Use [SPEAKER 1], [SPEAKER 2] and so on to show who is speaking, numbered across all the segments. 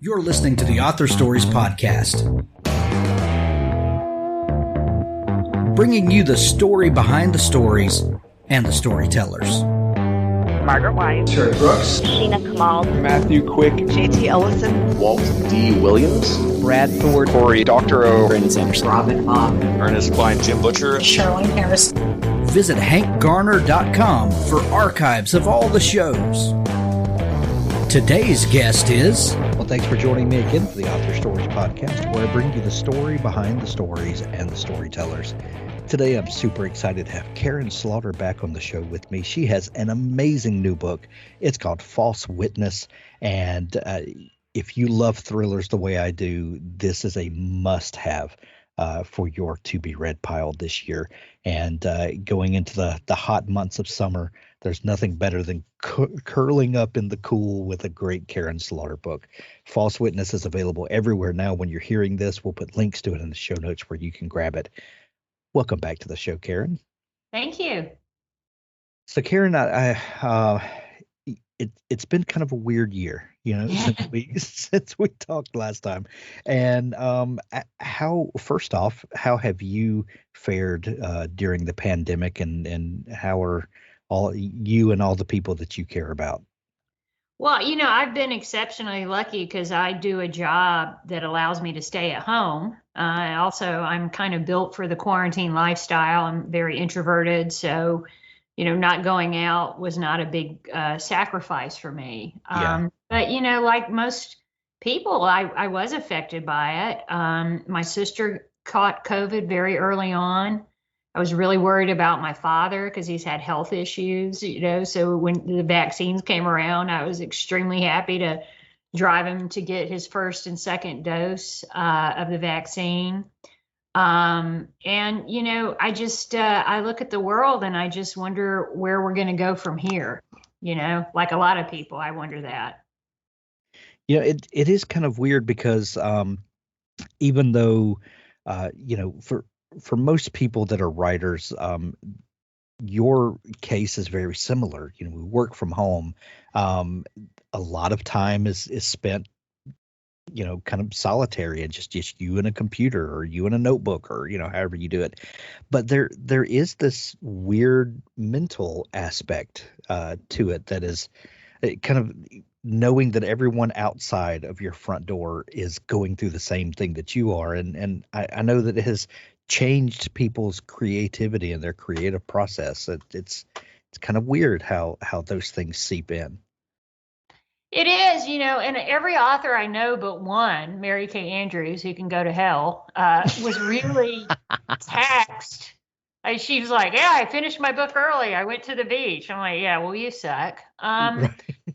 [SPEAKER 1] You're listening to the Author Stories Podcast, bringing you the story behind the stories and the storytellers.
[SPEAKER 2] Margaret White,
[SPEAKER 3] Terry Brooks,
[SPEAKER 2] Sheena Kamal,
[SPEAKER 4] Matthew Quick,
[SPEAKER 2] JT Ellison,
[SPEAKER 4] Walt D. Williams,
[SPEAKER 5] Brad Thor,
[SPEAKER 4] Corey, Dr. O, Brandon Sanderson,
[SPEAKER 2] Robin Mock,
[SPEAKER 4] Ernest Klein, Jim Butcher,
[SPEAKER 6] Charlene Harris.
[SPEAKER 1] Visit hankgarner.com for archives of all the shows. Today's guest is...
[SPEAKER 5] Well, thanks for joining me again for the Author Stories Podcast, where I bring you the story behind the stories and the storytellers. Today, I'm super excited to have Karin Slaughter back on the show with me. She has an amazing new book. It's called False Witness, and if you love thrillers the way I do, this is a must-have for your to-be-read pile this year. And going into the hot months of summer, there's nothing better than curling up in the cool with a great Karin Slaughter book. False Witness is available everywhere now. When you're hearing this, we'll put links to it in the show notes where you can grab it. Welcome back to the show, Karin.
[SPEAKER 6] Thank you.
[SPEAKER 5] So, Karin, it's been kind of a weird year, since we talked last time. And first off, how have you fared during the pandemic, and how are all you and all the people that you care about?
[SPEAKER 6] Well, I've been exceptionally lucky because I do a job that allows me to stay at home. I'm kind of built for the quarantine lifestyle. I'm very introverted, so not going out was not a big sacrifice for me. But like most people, I was affected by it. My sister caught COVID very early on. I was really worried about my father because he's had health issues, so when the vaccines came around, I was extremely happy to drive him to get his first and second dose of the vaccine. I look at the world and I just wonder where we're going to go from here. Like a lot of people, I wonder that.
[SPEAKER 5] It is kind of weird because even though, for most people that are writers, your case is very similar. We work from home. A lot of time is spent, kind of solitary and just you and a computer or you and a notebook or, however you do it. But there is this weird mental aspect to it that is kind of knowing that everyone outside of your front door is going through the same thing that you are. And I know that it has changed people's creativity and their creative process. It's kind of weird how those things seep in.
[SPEAKER 6] It is, and every author I know but one, Mary Kay Andrews, who can go to hell, was really taxed. She was like, yeah, I finished my book early. I went to the beach. I'm like, yeah, well, you suck. Right.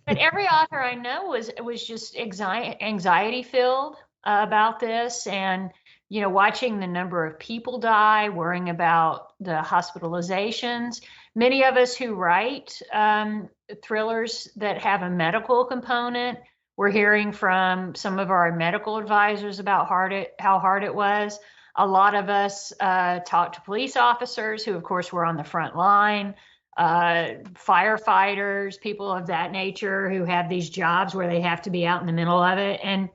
[SPEAKER 6] But every author I know was just anxiety filled about this. And watching the number of people die, worrying about the hospitalizations. Many of us who write thrillers that have a medical component, we're hearing from some of our medical advisors about how hard it was. A lot of us talked to police officers who, of course, were on the front line, firefighters, people of that nature who have these jobs where they have to be out in the middle of it. And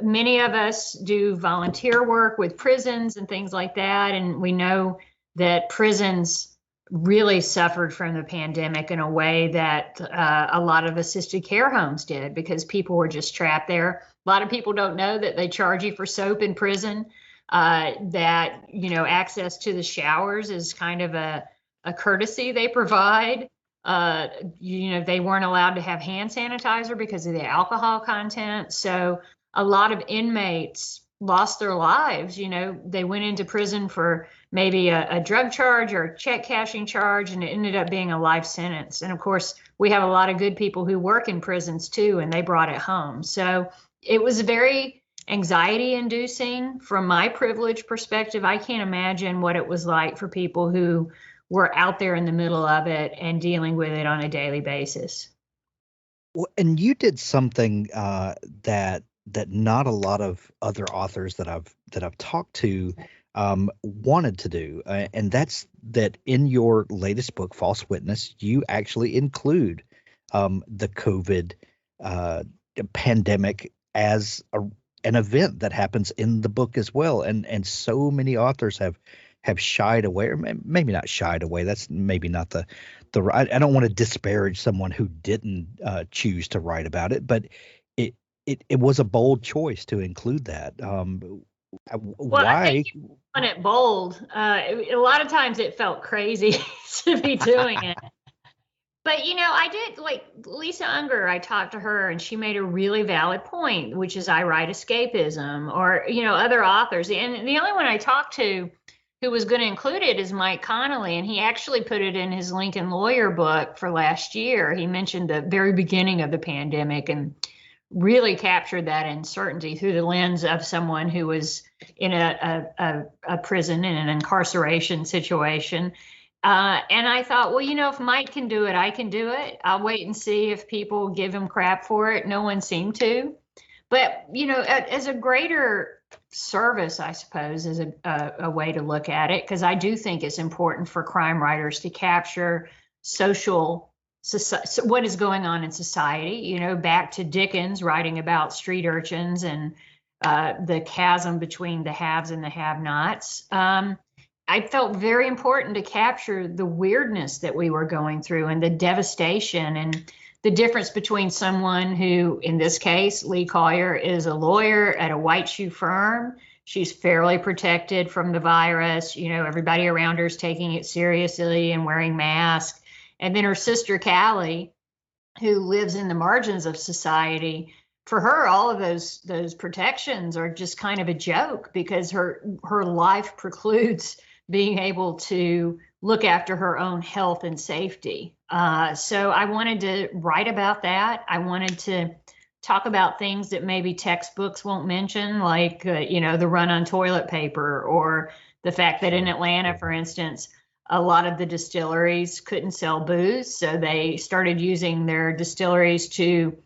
[SPEAKER 6] many of us do volunteer work with prisons and things like that. And we know that prisons really suffered from the pandemic in a way that a lot of assisted care homes did because people were just trapped there. A lot of people don't know that they charge you for soap in prison, that, access to the showers is kind of a courtesy they provide. They weren't allowed to have hand sanitizer because of the alcohol content. So a lot of inmates lost their lives. They went into prison for maybe a drug charge or a check cashing charge, and it ended up being a life sentence. And of course, we have a lot of good people who work in prisons too, and they brought it home. So it was very anxiety inducing from my privileged perspective. I can't imagine what it was like for people who were out there in the middle of it and dealing with it on a daily basis.
[SPEAKER 5] Well, and you did something that not a lot of other authors that I've talked to wanted to do, and that's that in your latest book, False Witness, you actually include the COVID pandemic as an event that happens in the book as well. And so many authors have shied away, or maybe not shied away. That's maybe not the I don't want to disparage someone who didn't choose to write about it, but it was a bold choice to include that.
[SPEAKER 6] Well, I
[SPEAKER 5] Why?
[SPEAKER 6] think you want it bold. A lot of times it felt crazy to be doing it. But, I did like Lisa Unger. I talked to her and she made a really valid point, which is I write escapism, or, other authors. And the only one I talked to who was going to include it is Mike Connolly. And he actually put it in his Lincoln Lawyer book for last year. He mentioned the very beginning of the pandemic and really captured that uncertainty through the lens of someone who was in a prison, in an incarceration situation. And I thought, well, if Mike can do it, I can do it. I'll wait and see if people give him crap for it. No one seemed to. But, as a greater service, I suppose, is a way to look at it, because I do think it's important for crime writers to capture what is going on in society, back to Dickens writing about street urchins and the chasm between the haves and the have-nots. I felt very important to capture the weirdness that we were going through and the devastation and the difference between someone who, in this case, Leigh Collier, is a lawyer at a white shoe firm. She's fairly protected from the virus. Everybody around her is taking it seriously and wearing masks. And then her sister, Callie, who lives in the margins of society, for her, all of those protections are just kind of a joke, because her life precludes being able to look after her own health and safety. So I wanted to write about that. I wanted to talk about things that maybe textbooks won't mention, like, the run on toilet paper, or the fact that in Atlanta, for instance, a lot of the distilleries couldn't sell booze. So they started using their distilleries to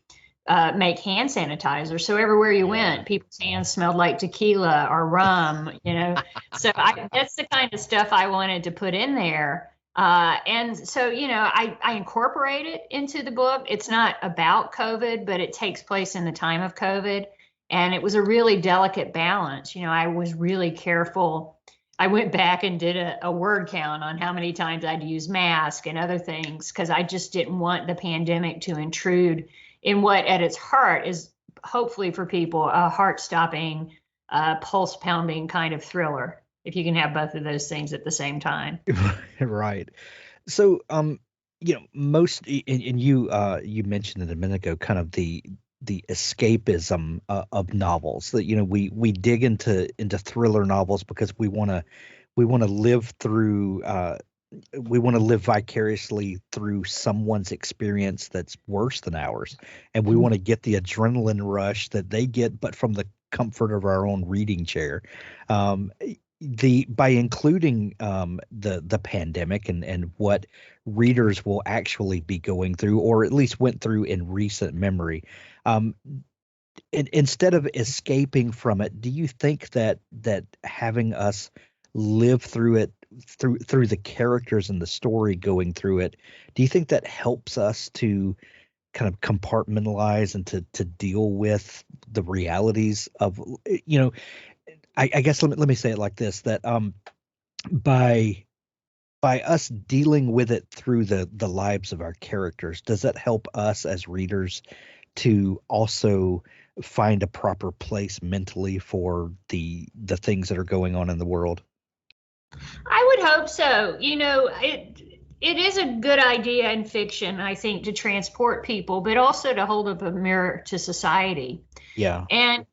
[SPEAKER 6] make hand sanitizer. So everywhere you went, people's hands smelled like tequila or rum, So that's the kind of stuff I wanted to put in there. And so, I incorporate it into the book. It's not about COVID, but it takes place in the time of COVID. And it was a really delicate balance. I was really careful. I went back and did a word count on how many times I'd use mask and other things, because I just didn't want the pandemic to intrude in what at its heart is hopefully for people a heart-stopping, pulse-pounding kind of thriller, if you can have both of those things at the same time.
[SPEAKER 5] Right. So, most, and you mentioned it a minute ago, kind of the escapism of novels, that we dig into thriller novels because we want to live through we want to live vicariously through someone's experience that's worse than ours, and we want to get the adrenaline rush that they get, but from the comfort of our own reading chair. By including the pandemic and what readers will actually be going through, or at least went through in recent memory, instead of escaping from it, do you think that having us live through it, through the characters and the story going through it, do you think that helps us to kind of compartmentalize and to deal with the realities of, I guess let me say it like this, that by us dealing with it through the lives of our characters, does that help us as readers to also find a proper place mentally for the things that are going on in the world?
[SPEAKER 6] I would hope so. It is a good idea in fiction, I think, to transport people, but also to hold up a mirror to society.
[SPEAKER 5] Yeah.
[SPEAKER 6] And,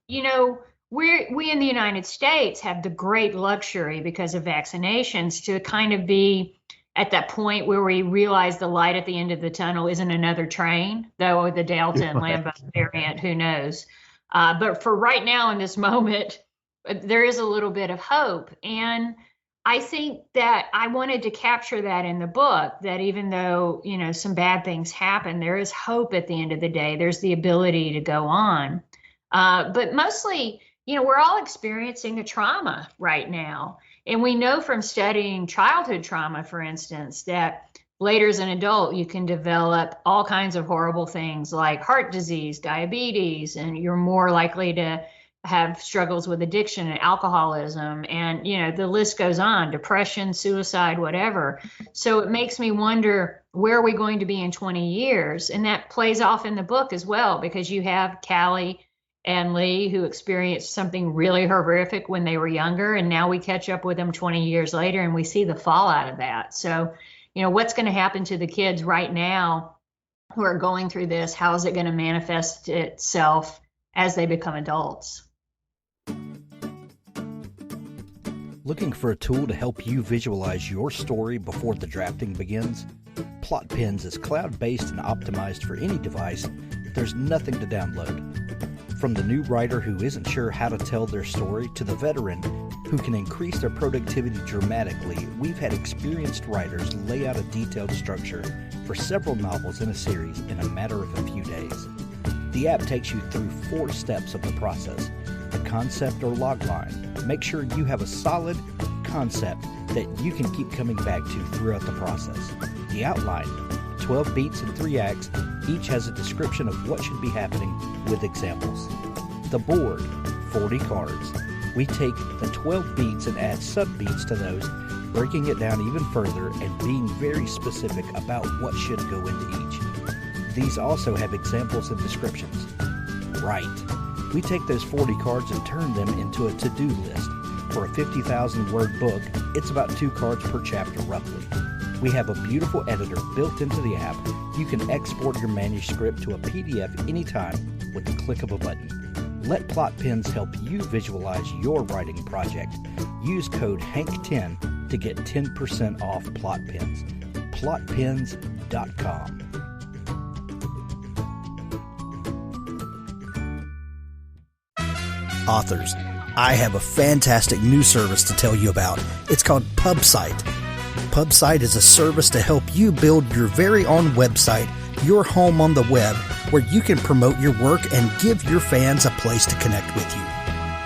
[SPEAKER 6] we in the United States have the great luxury, because of vaccinations, to kind of be at that point where we realize the light at the end of the tunnel isn't another train, though the Delta and Lambda variant, who knows. But for right now, in this moment, there is a little bit of hope. And I think that I wanted to capture that in the book, that even though, some bad things happen, there is hope at the end of the day. There's the ability to go on. But mostly, we're all experiencing a trauma right now. And we know from studying childhood trauma, for instance, that later as an adult, you can develop all kinds of horrible things like heart disease, diabetes, and you're more likely to have struggles with addiction and alcoholism. And, the list goes on, depression, suicide, whatever. So it makes me wonder, where are we going to be in 20 years? And that plays off in the book as well, because you have Callie and Leigh who experienced something really horrific when they were younger. And now we catch up with them 20 years later and we see the fallout of that. So, what's going to happen to the kids right now who are going through this? How is it going to manifest itself as they become adults?
[SPEAKER 5] Looking for a tool to help you visualize your story before the drafting begins? Plot Pens is cloud-based and optimized for any device. There's nothing to download. From the new writer who isn't sure how to tell their story to the veteran who can increase their productivity dramatically, we've had experienced writers lay out a detailed structure for several novels in a series in a matter of a few days. The app takes you through 4 steps of the process: the concept or log line. Make sure you have a solid concept that you can keep coming back to throughout the process. The outline, 12 beats and 3 acts, each has a description of what should be happening with examples. The board, 40 cards. We take the 12 beats and add sub-beats to those, breaking it down even further and being very specific about what should go into each. These also have examples and descriptions. Right. We take those 40 cards and turn them into a to-do list. For a 50,000 word book, it's about 2 cards per chapter roughly. We have a beautiful editor built into the app. You can export your manuscript to a PDF anytime with the click of a button. Let Plot Pens help you visualize your writing project. Use code HANK10 to get 10% off Plot Pens. plotpens.com.
[SPEAKER 3] Authors, I have a fantastic new service to tell you about. It's called Pubsite. Pubsite is a service to help you build your very own website, your home on the web, where you can promote your work and give your fans a place to connect with you.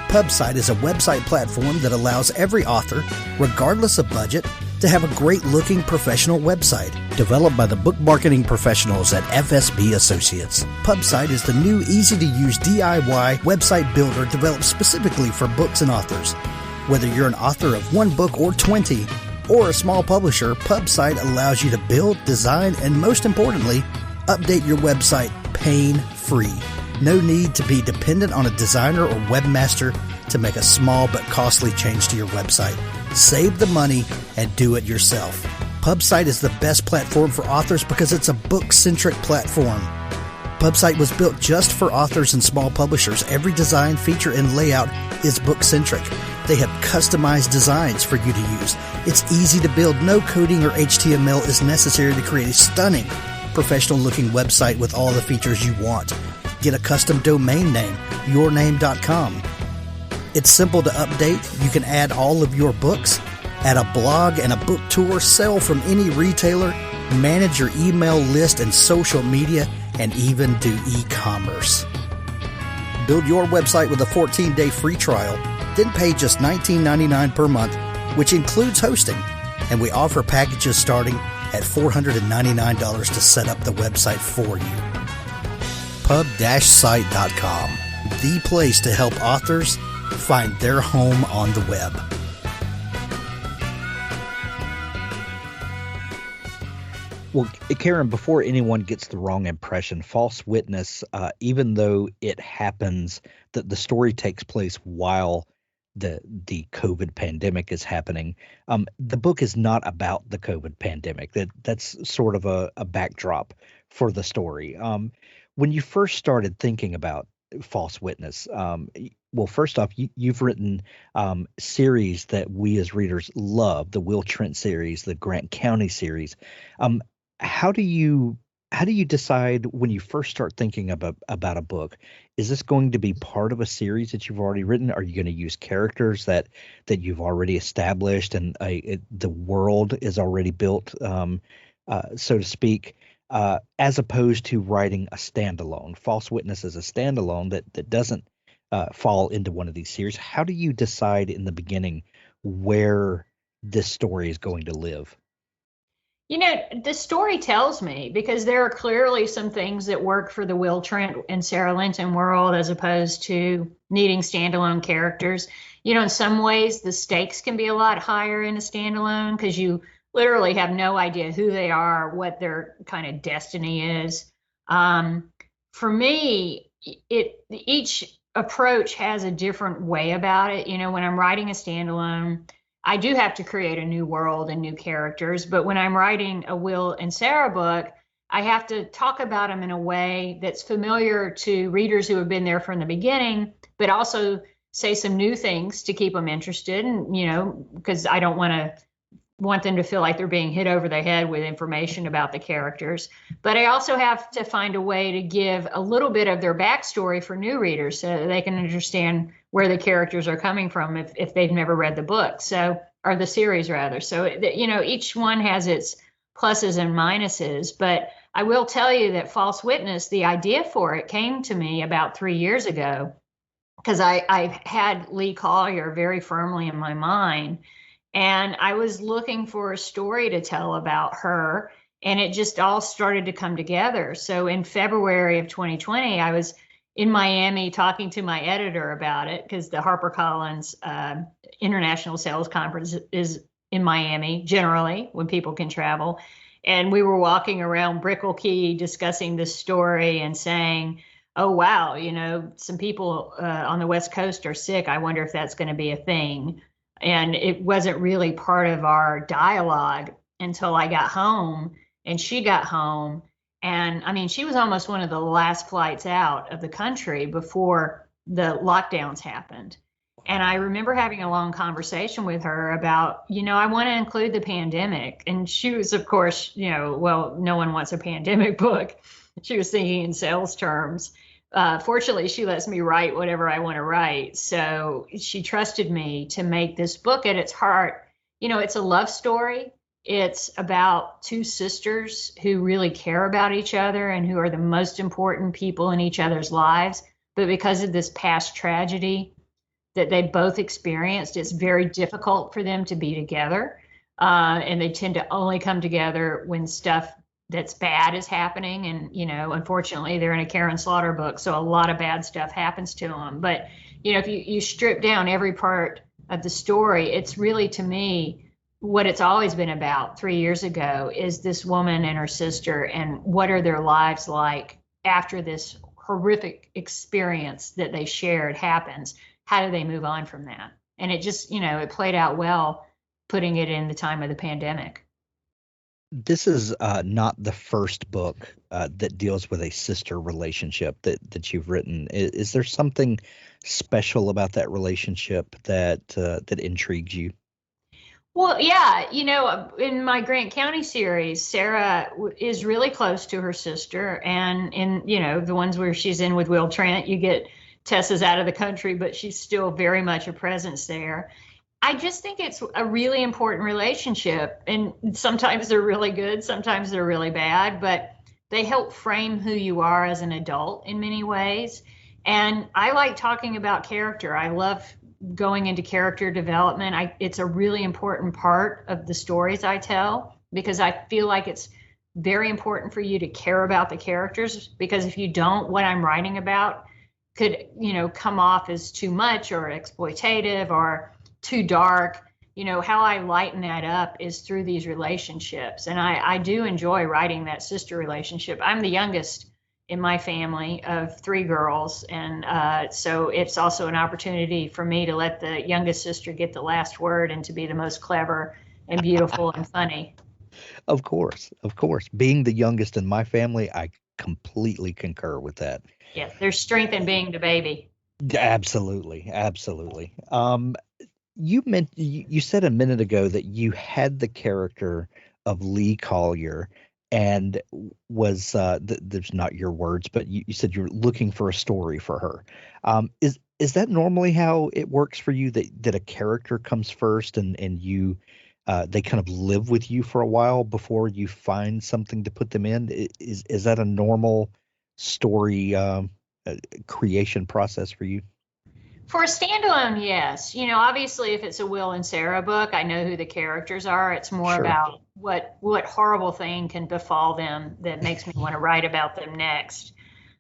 [SPEAKER 3] Pubsite is a website platform that allows every author, regardless of budget, to have a great-looking professional website developed by the book marketing professionals at FSB Associates. Pubsite is the new, easy-to-use DIY website builder developed specifically for books and authors. Whether you're an author of 1 book or 20, or a small publisher, Pubsite allows you to build, design, and most importantly, update your website pain-free. No need to be dependent on a designer or webmaster to make a small but costly change to your website. Save the money and do it yourself. Pubsite is the best platform for authors because it's a book-centric platform. Pubsite was built just for authors and small publishers. Every design, feature, and layout is book-centric. They have customized designs for you to use. It's easy to build. No coding or HTML is necessary to create a stunning, professional-looking website with all the features you want. Get a custom domain name, yourname.com. It's simple to update. You can add all of your books, add a blog and a book tour, sell from any retailer, manage your email list and social media, and even do e-commerce. Build your website with a 14-day free trial, then pay just $19.99 per month, which includes hosting, and we offer packages starting at $499 to set up the website for you. Pub-site.com, the place to help authors find their home on the web.
[SPEAKER 5] Well, Karin, before anyone gets the wrong impression, False Witness, even though it happens, that the story takes place while the COVID pandemic is happening, the book is not about the COVID pandemic. That's sort of a backdrop for the story. When you first started thinking about False Witness, well, first off, you've written series that we as readers love, the Will Trent series, the Grant County series. How do you decide when you first start thinking about a book? Is this going to be part of a series that you've already written? Are you going to use characters that you've already established and the world is already built, so to speak, as opposed to writing a standalone? False Witness is a standalone that doesn't fall into one of these series. How do you decide in the beginning where this story is going to live?
[SPEAKER 6] The story tells me, because there are clearly some things that work for the Will Trent and Sarah Linton world as opposed to needing standalone characters. In some ways, the stakes can be a lot higher in a standalone because you literally have no idea who they are, what their kind of destiny is. For me, each approach has a different way about it. When I'm writing a standalone, I do have to create a new world and new characters, but when I'm writing a Will and Sarah book, I have to talk about them in a way that's familiar to readers who have been there from the beginning, but also say some new things to keep them interested. And, because I don't want them to feel like they're being hit over the head with information about the characters. But I also have to find a way to give a little bit of their backstory for new readers so that they can understand where the characters are coming from if they've never read the book, or the series rather. So, each one has its pluses and minuses. But I will tell you that False Witness, the idea for it came to me about 3 years ago, because I had Leigh Collier very firmly in my mind. And I was looking for a story to tell about her, and it just all started to come together. So in February of 2020, I was in Miami talking to my editor about it, because the HarperCollins International Sales Conference is in Miami generally when people can travel. And we were walking around Brickell Key discussing this story and saying, oh, wow, some people on the West Coast are sick. I wonder if that's going to be a thing. And it wasn't really part of our dialogue until I got home and she got home. And I mean, she was almost one of the last flights out of the country before the lockdowns happened. And I remember having a long conversation with her about, I want to include the pandemic. And she was, of course, well, no one wants a pandemic book. She was thinking in sales terms. Fortunately, she lets me write whatever I want to write. So she trusted me to make this book. At its heart, it's a love story. It's about two sisters who really care about each other and who are the most important people in each other's lives. But because of this past tragedy that they both experienced, it's very difficult for them to be together. And they tend to only come together when stuff that's bad is happening. And, unfortunately, they're in a Karin Slaughter book, so a lot of bad stuff happens to them. But, if you strip down every part of the story, it's really, to me, what it's always been about 3 years ago is this woman and her sister, and what are their lives like after this horrific experience that they shared happens. How do they move on from that? And it just, it played out well, putting it in the time of the pandemic.
[SPEAKER 5] This is not the first book that deals with a sister relationship that you've written. Is there something special about that relationship that intrigues you?
[SPEAKER 6] Well, yeah, in my Grant County series, Sarah is really close to her sister, and in the ones where she's in with Will Trent, you get Tessa's out of the country, but she's still very much a presence there. I just think it's a really important relationship, and sometimes they're really good, sometimes they're really bad, but they help frame who you are as an adult in many ways. And I like talking about character. I love going into character development. It's a really important part of the stories I tell, because I feel like it's very important for you to care about the characters, because if you don't, what I'm writing about could, come off as too much or exploitative or too dark. How I lighten that up is through these relationships. And I do enjoy writing that sister relationship. I'm the youngest in my family of 3 girls. And so it's also an opportunity for me to let the youngest sister get the last word and to be the most clever and beautiful and funny.
[SPEAKER 5] Of course. Being the youngest in my family, I completely concur with that.
[SPEAKER 6] Yes, there's strength in being the baby.
[SPEAKER 5] Absolutely. You said a minute ago that you had the character of Leigh Collier and was there's not your words, but you said you're looking for a story for her. Is that normally how it works for you, that a character comes first and you they kind of live with you for a while before you find something to put them in? Is that a normal story creation process for you?
[SPEAKER 6] For a standalone, yes. Obviously, if it's a Will and Sarah book, I know who the characters are. It's more
[SPEAKER 5] Sure.
[SPEAKER 6] about what horrible thing can befall them that makes me want to write about them next.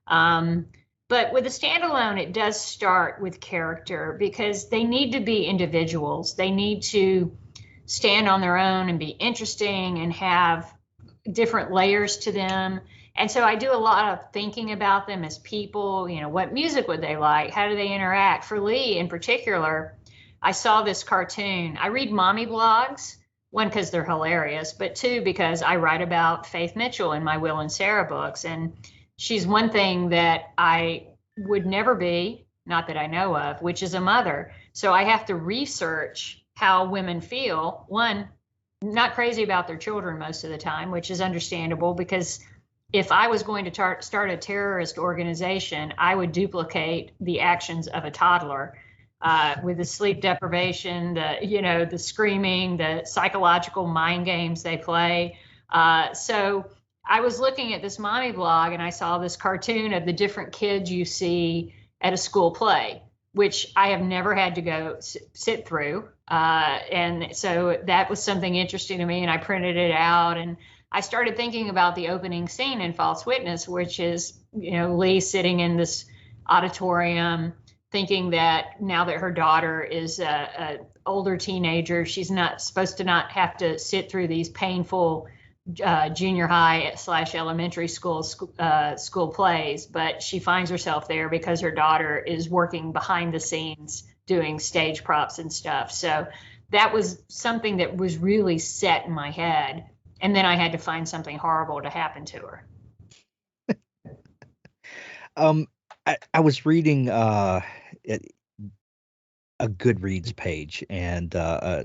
[SPEAKER 6] But with a standalone, it does start with character because they need to be individuals. They need to stand on their own and be interesting and have different layers to them. And so I do a lot of thinking about them as people. What music would they like? How do they interact? For Leigh in particular, I saw this cartoon. I read mommy blogs, one, because they're hilarious, but two, because I write about Faith Mitchell in my Will and Sarah books. And she's one thing that I would never be, not that I know of, which is a mother. So I have to research how women feel. One, not crazy about their children most of the time, which is understandable because if I was going to start a terrorist organization, I would duplicate the actions of a toddler with the sleep deprivation, the screaming, the psychological mind games they play. So I was looking at this mommy blog and I saw this cartoon of the different kids you see at a school play, which I have never had to go sit through. And so that was something interesting to me, and I printed it out. And I started thinking about the opening scene in False Witness, which is, Leigh sitting in this auditorium thinking that now that her daughter is a older teenager, she's not supposed to not have to sit through these painful junior high / elementary school plays, but she finds herself there because her daughter is working behind the scenes doing stage props and stuff. So that was something that was really set in my head. And then I had to find something horrible to happen to her.
[SPEAKER 5] I was reading a Goodreads page, and I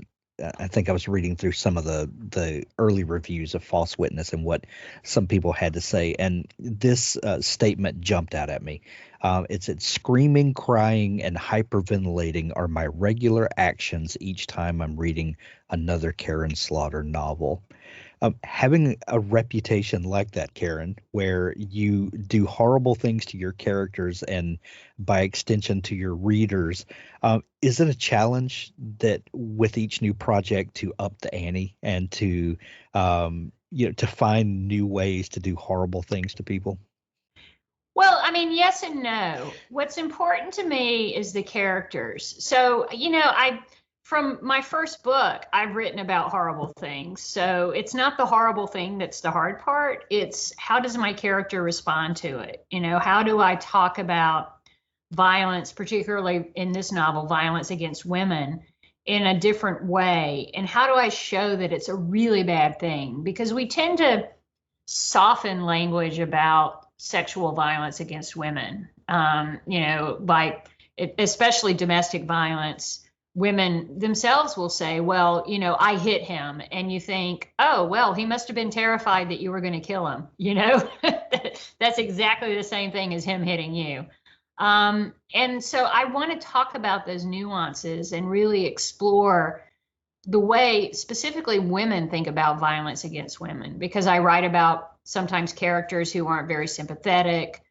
[SPEAKER 5] think I was reading through some of the early reviews of False Witness and what some people had to say, and this statement jumped out at me. It said, "Screaming, crying, and hyperventilating are my regular actions each time I'm reading another Karin Slaughter novel." Having a reputation like that, Karin, where you do horrible things to your characters and by extension to your readers, is it a challenge that with each new project to up the ante and to to find new ways to do horrible things to people?
[SPEAKER 6] Well, I mean, yes and no. What's important to me is the characters. So, from my first book, I've written about horrible things. So it's not the horrible thing that's the hard part. It's how does my character respond to it? How do I talk about violence, particularly in this novel, violence against women, in a different way? And how do I show that it's a really bad thing? Because we tend to soften language about sexual violence against women, especially domestic violence. Women themselves will say, well, I hit him. And you think, oh, well, he must have been terrified that you were going to kill him. That's exactly the same thing as him hitting you. And so I want to talk about those nuances and really explore the way specifically women think about violence against women, because I write about sometimes characters who aren't very sympathetic,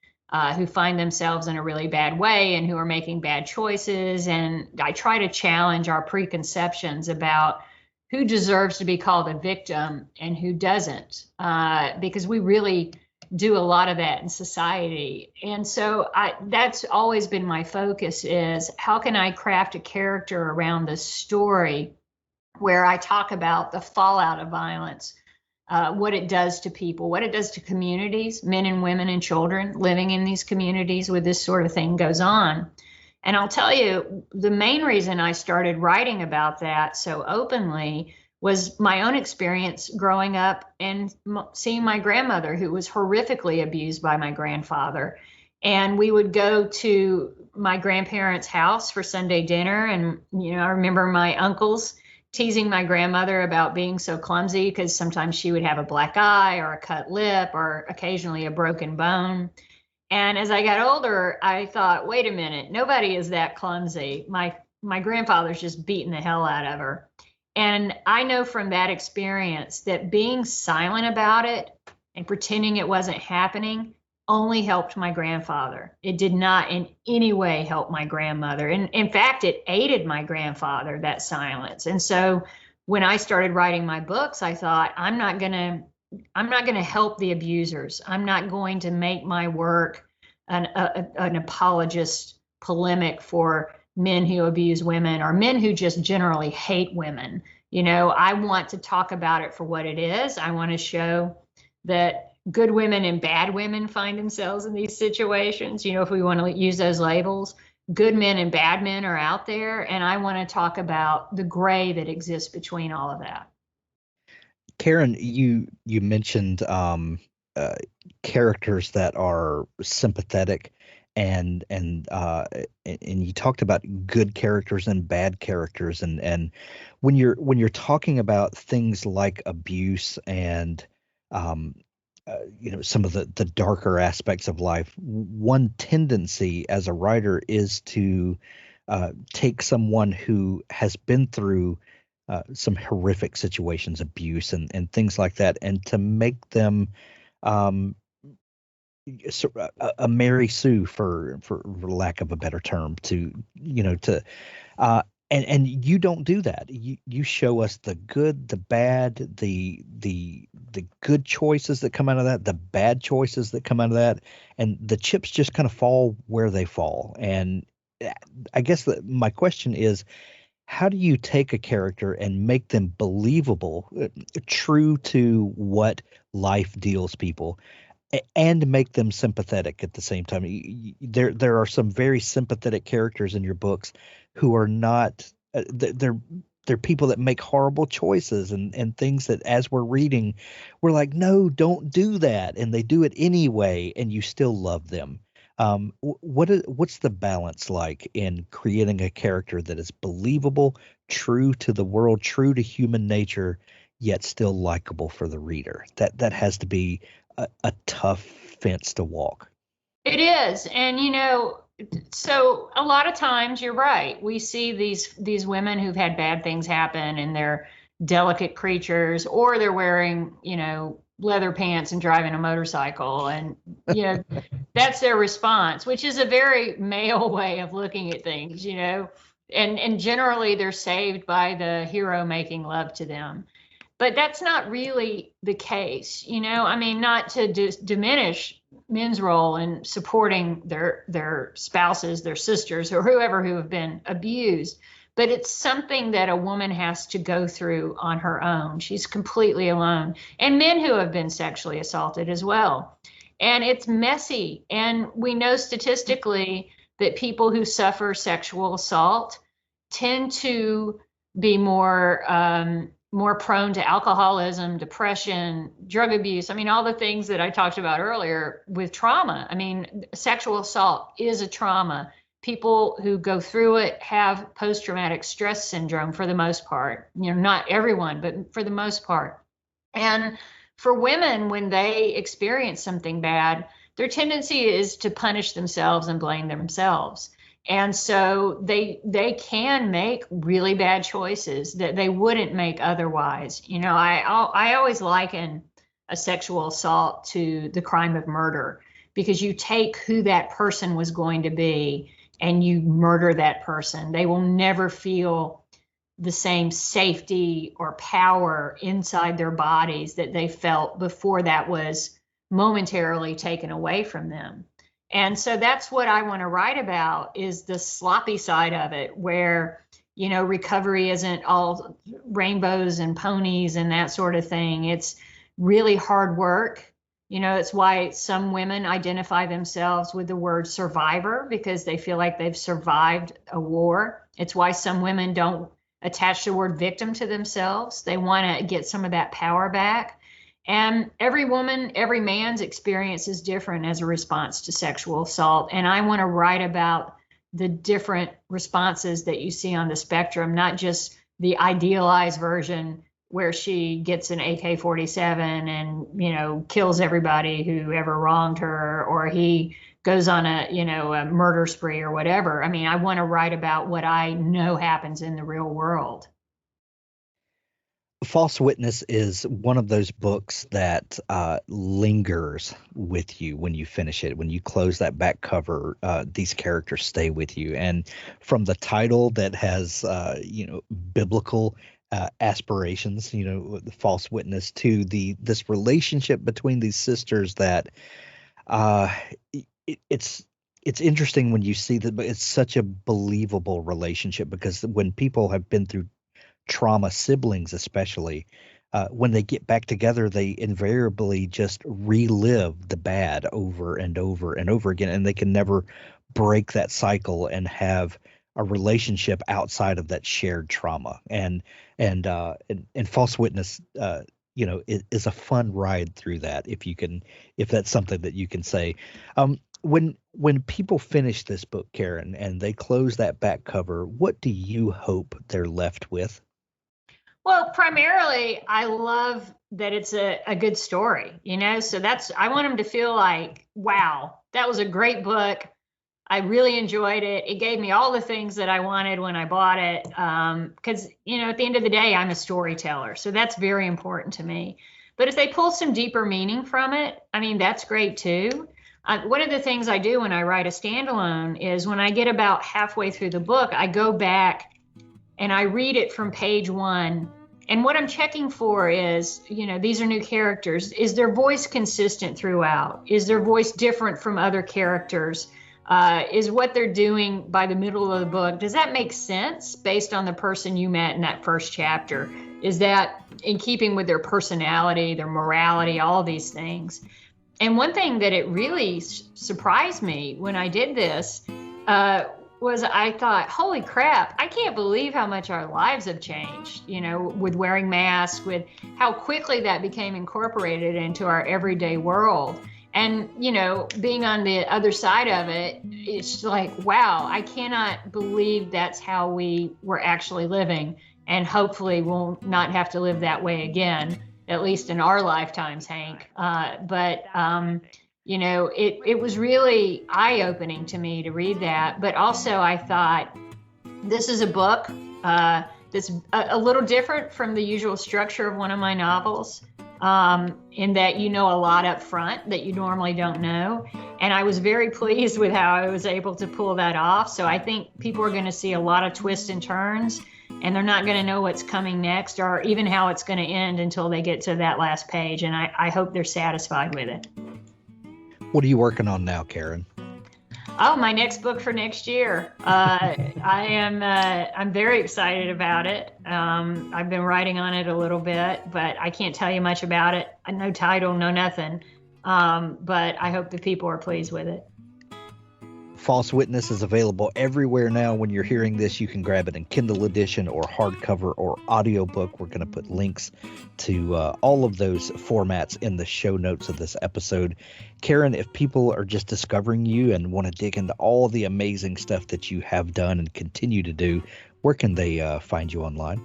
[SPEAKER 6] who find themselves in a really bad way and who are making bad choices. And I try to challenge our preconceptions about who deserves to be called a victim and who doesn't, because we really do a lot of that in society. And so that's always been my focus, is how can I craft a character around this story where I talk about the fallout of violence, what it does to people, what it does to communities, men and women and children living in these communities where this sort of thing goes on. And I'll tell you, the main reason I started writing about that so openly was my own experience growing up and seeing my grandmother, who was horrifically abused by my grandfather. And we would go to my grandparents' house for Sunday dinner. And, I remember my uncles teasing my grandmother about being so clumsy because sometimes she would have a black eye or a cut lip or occasionally a broken bone. And as I got older, I thought, wait a minute, nobody is that clumsy. My grandfather's just beating the hell out of her. And I know from that experience that being silent about it and pretending it wasn't happening only helped my grandfather. It did not in any way help my grandmother. And in fact, it aided my grandfather, that silence. And so when I started writing my books, I thought, I'm not going to help the abusers. I'm not going to make my work an apologist polemic for men who abuse women or men who just generally hate women. I want to talk about it for what it is. I want to show that good women and bad women find themselves in these situations. If we want to use those labels, good men and bad men are out there. And I want to talk about the gray that exists between all of that.
[SPEAKER 5] Karin, you mentioned characters that are sympathetic, and you talked about good characters and bad characters, and when you're talking about things like abuse and some of the darker aspects of life, one tendency as a writer is to take someone who has been through some horrific situations, abuse and things like that, and to make them a Mary Sue, for lack of a better term, and you don't do that. You show us the good, the bad, the good choices that come out of that, the bad choices that come out of that, and the chips just kind of fall where they fall. And I guess my question is, how do you take a character and make them believable, true to what life deals people, and make them sympathetic at the same time? There are some very sympathetic characters in your books who are not. They're people that make horrible choices and things that, as we're reading, we're like, no, don't do that, and they do it anyway, and you still love them. What's the balance like in creating a character that is believable, true to the world, true to human nature, yet still likable for the reader? That has to be a tough fence to walk.
[SPEAKER 6] It is. And, so a lot of times you're right. We see these women who've had bad things happen, and they're delicate creatures, or they're wearing, leather pants and driving a motorcycle. And, that's their response, which is a very male way of looking at things, and generally they're saved by the hero making love to them. But that's not really the case, not to diminish men's role in supporting their spouses, their sisters, or whoever who have been abused. But it's something that a woman has to go through on her own. She's completely alone. And men who have been sexually assaulted as well. And it's messy. And we know statistically that people who suffer sexual assault tend to be more prone to alcoholism, depression, drug abuse. All the things that I talked about earlier with trauma. Sexual assault is a trauma. People who go through it have post-traumatic stress syndrome for the most part. Not everyone, but for the most part. And for women, when they experience something bad, their tendency is to punish themselves and blame themselves. And so they can make really bad choices that they wouldn't make otherwise. I always liken a sexual assault to the crime of murder, because you take who that person was going to be and you murder that person. They will never feel the same safety or power inside their bodies that they felt before that was momentarily taken away from them. And so that's what I want to write about, is the sloppy side of it, where, recovery isn't all rainbows and ponies and that sort of thing. It's really hard work. It's why some women identify themselves with the word survivor, because they feel like they've survived a war. It's why some women don't attach the word victim to themselves. They want to get some of that power back. And every woman, every man's experience is different as a response to sexual assault. And I want to write about the different responses that you see on the spectrum, not just the idealized version where she gets an AK-47 and, kills everybody who ever wronged her, or he goes on a murder spree or whatever. I want to write about what I know happens in the real world.
[SPEAKER 5] False Witness is one of those books that lingers with you when you finish it. When you close that back cover, these characters stay with you. And from the title that has, biblical aspirations, the False Witness, to this relationship between these sisters that it's interesting when you see that, but it's such a believable relationship, because when people have been through trauma, siblings especially, when they get back together, they invariably just relive the bad over and over and over again, and they can never break that cycle and have a relationship outside of that shared trauma. And False Witness, is a fun ride through that, if that's something that you can say. When people finish this book, Karin, and they close that back cover, what do you hope they're left with?
[SPEAKER 6] Well, primarily, I love that it's a good story, so I want them to feel like, wow, that was a great book. I really enjoyed it. It gave me all the things that I wanted when I bought it. Because, at the end of the day, I'm a storyteller. So that's very important to me. But if they pull some deeper meaning from it, that's great too. One of the things I do when I write a standalone is when I get about halfway through the book, I go back and I read it from page 1. And what I'm checking for is, these are new characters. Is their voice consistent throughout? Is their voice different from other characters? Is what they're doing by the middle of the book, does that make sense based on the person you met in that first chapter? Is that in keeping with their personality, their morality, all these things? And one thing that it really surprised me when I did this was I thought, holy crap, I can't believe how much our lives have changed, with wearing masks, with how quickly that became incorporated into our everyday world. And, being on the other side of it, it's like, wow, I cannot believe that's how we were actually living. And hopefully we'll not have to live that way again, at least in our lifetimes, Hank. It was really eye-opening to me to read that. But also I thought, this is a book that's a little different from the usual structure of one of my novels. In that a lot up front that you normally don't know. And I was very pleased with how I was able to pull that off. So I think people are going to see a lot of twists and turns, and they're not going to know what's coming next or even how it's going to end until they get to that last page. And I hope they're satisfied with it.
[SPEAKER 5] What are you working on now, Karin?
[SPEAKER 6] Oh, my next book for next year. I'm very excited about it. I've been writing on it a little bit, but I can't tell you much about it. No title, no nothing. But I hope the people are pleased with it.
[SPEAKER 5] False Witness is available everywhere now. When you're hearing this, you can grab it in Kindle edition or hardcover or audiobook. We're going to put links to all of those formats in the show notes of this episode. Karin, if people are just discovering you and want to dig into all the amazing stuff that you have done and continue to do, where can they find you online?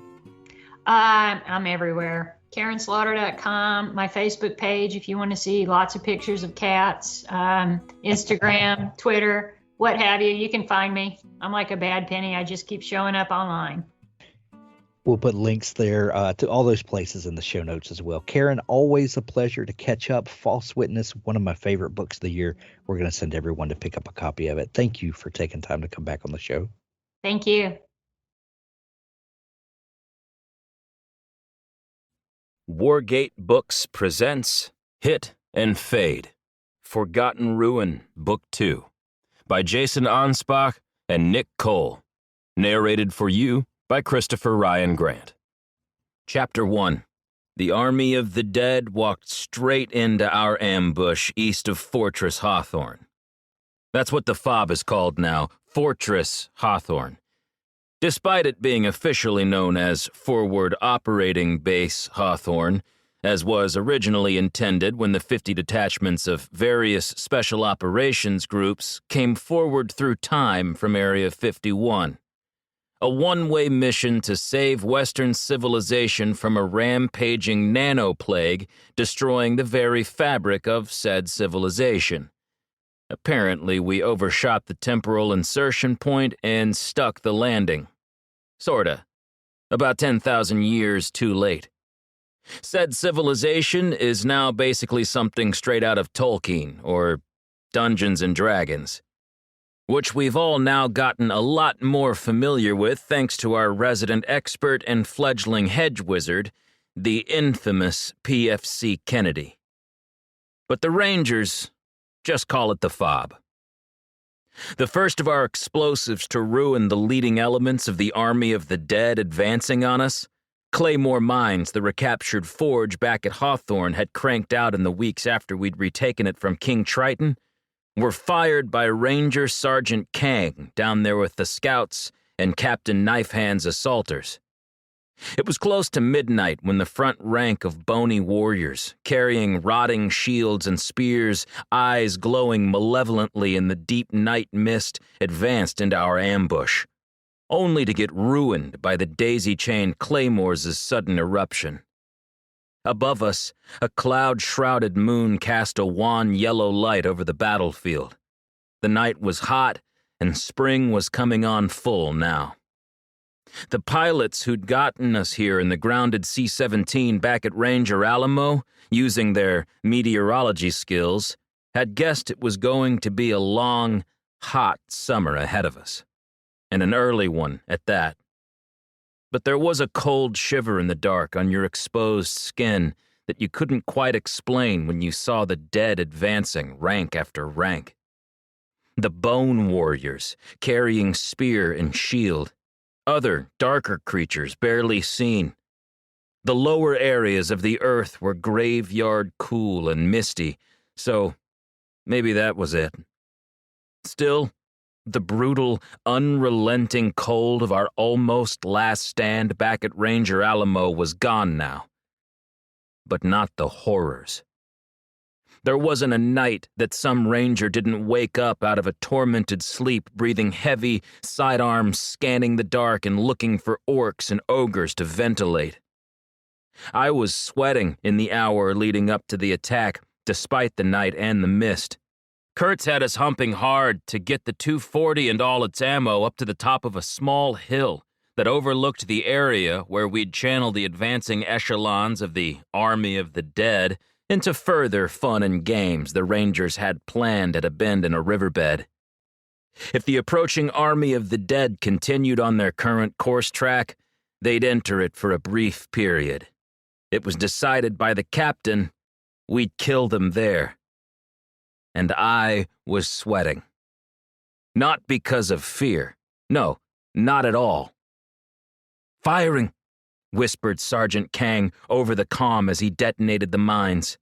[SPEAKER 6] I'm everywhere. KarinSlaughter.com, my Facebook page if you want to see lots of pictures of cats, Instagram, Twitter, what have you. You can find me. I'm like a bad penny. I just keep showing up online.
[SPEAKER 5] We'll put links there to all those places in the show notes as well. Karin, always a pleasure to catch up. False Witness, one of my favorite books of the year. We're going to send everyone to pick up a copy of it. Thank you for taking time to come back on the show.
[SPEAKER 6] Thank you.
[SPEAKER 7] Wargate Books presents Hit and Fade, Forgotten Ruin, Book 2, by Jason Anspach and Nick Cole. Narrated for you by Christopher Ryan Grant. Chapter 1. The army of the dead walked straight into our ambush east of Fortress Hawthorne. That's what the FOB is called now, Fortress Hawthorne. Despite it being officially known as Forward Operating Base Hawthorne, as was originally intended when the 50 detachments of various special operations groups came forward through time from Area 51. A one-way mission to save Western civilization from a rampaging nanoplague destroying the very fabric of said civilization. Apparently, we overshot the temporal insertion point and stuck the landing. Sorta. About 10,000 years too late. Said civilization is now basically something straight out of Tolkien or Dungeons and Dragons, which we've all now gotten a lot more familiar with thanks to our resident expert and fledgling hedge wizard, the infamous PFC Kennedy. But the Rangers just call it the fob. The first of our explosives to ruin the leading elements of the army of the dead advancing on us, Claymore mines the recaptured forge back at Hawthorne had cranked out in the weeks after we'd retaken it from King Triton, were fired by Ranger Sergeant Kang down there with the Scouts and Captain Knifehand's assaulters. It was close to midnight when the front rank of bony warriors, carrying rotting shields and spears, eyes glowing malevolently in the deep night mist, advanced into our ambush, only to get ruined by the daisy-chained claymores' sudden eruption. Above us, a cloud-shrouded moon cast a wan yellow light over the battlefield. The night was hot, and spring was coming on full now. The pilots who'd gotten us here in the grounded C-17 back at Ranger Alamo, using their meteorology skills, had guessed it was going to be a long, hot summer ahead of us, and an early one at that. But there was a cold shiver in the dark on your exposed skin that you couldn't quite explain when you saw the dead advancing rank after rank. The bone warriors, carrying spear and shield, other darker creatures barely seen. The lower areas of the earth were graveyard cool and misty, so maybe that was it. Still, the brutal, unrelenting cold of our almost last stand back at Ranger Alamo was gone now. But not the horrors. There wasn't a night that some ranger didn't wake up out of a tormented sleep, breathing heavy, sidearms scanning the dark and looking for orcs and ogres to ventilate. I was sweating in the hour leading up to the attack, despite the night and the mist. Kurtz had us humping hard to get the 240 and all its ammo up to the top of a small hill that overlooked the area where we'd channel the advancing echelons of the Army of the Dead into further fun and games the Rangers had planned at a bend in a riverbed. If the approaching Army of the Dead continued on their current course track, they'd enter it for a brief period. It was decided by the captain we'd kill them there. And I was sweating. Not because of fear. No, not at all. "Firing," whispered Sergeant Kang over the comm as he detonated the mines.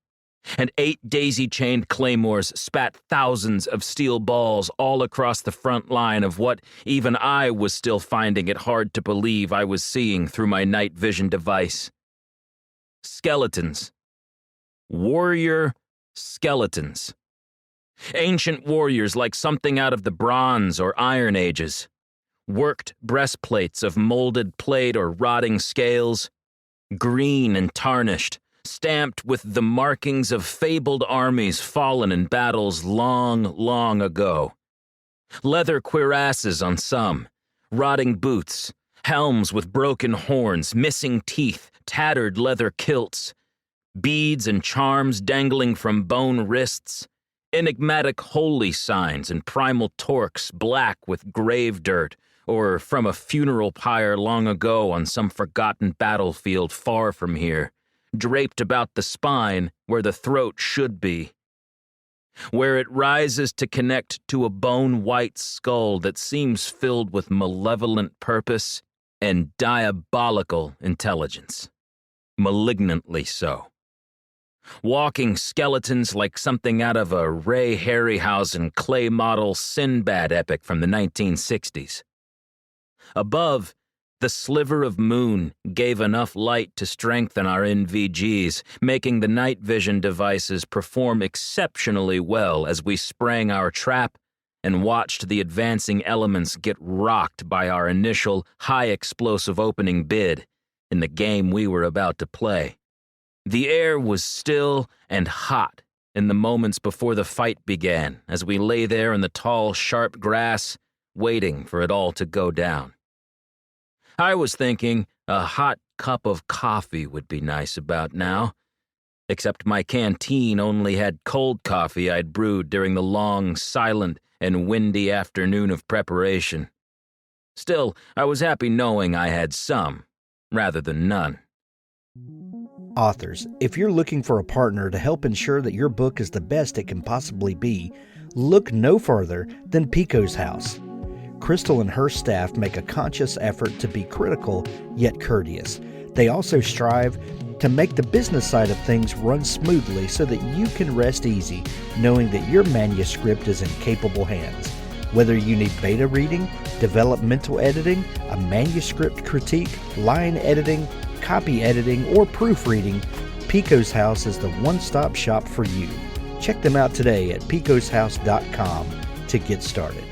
[SPEAKER 7] And 8 daisy-chained claymores spat thousands of steel balls all across the front line of what even I was still finding it hard to believe I was seeing through my night vision device. Skeletons. Warrior skeletons. Ancient warriors like something out of the Bronze or Iron Ages. Worked breastplates of molded plate or rotting scales, green and tarnished, stamped with the markings of fabled armies fallen in battles long, long ago. Leather cuirasses on some, rotting boots, helms with broken horns, missing teeth, tattered leather kilts, beads and charms dangling from bone wrists, enigmatic holy signs and primal torques black with grave dirt, or from a funeral pyre long ago on some forgotten battlefield far from here, draped about the spine where the throat should be, where it rises to connect to a bone-white skull that seems filled with malevolent purpose and diabolical intelligence, malignantly so. Walking skeletons like something out of a Ray Harryhausen clay model Sinbad epic from the 1960s. Above, the sliver of moon gave enough light to strengthen our NVGs, making the night vision devices perform exceptionally well as we sprang our trap and watched the advancing elements get rocked by our initial high-explosive opening bid in the game we were about to play. The air was still and hot in the moments before the fight began as we lay there in the tall, sharp grass, waiting for it all to go down. I was thinking a hot cup of coffee would be nice about now. Except my canteen only had cold coffee I'd brewed during the long, silent, and windy afternoon of preparation. Still, I was happy knowing I had some, rather than none.
[SPEAKER 3] Authors, if you're looking for a partner to help ensure that your book is the best it can possibly be, look no further than Pico's House. Crystal and her staff make a conscious effort to be critical yet courteous. They also strive to make the business side of things run smoothly so that you can rest easy knowing that your manuscript is in capable hands. Whether you need beta reading, developmental editing, a manuscript critique, line editing, copy editing, or proofreading, Pico's House is the one-stop shop for you. Check them out today at picoshouse.com to get started.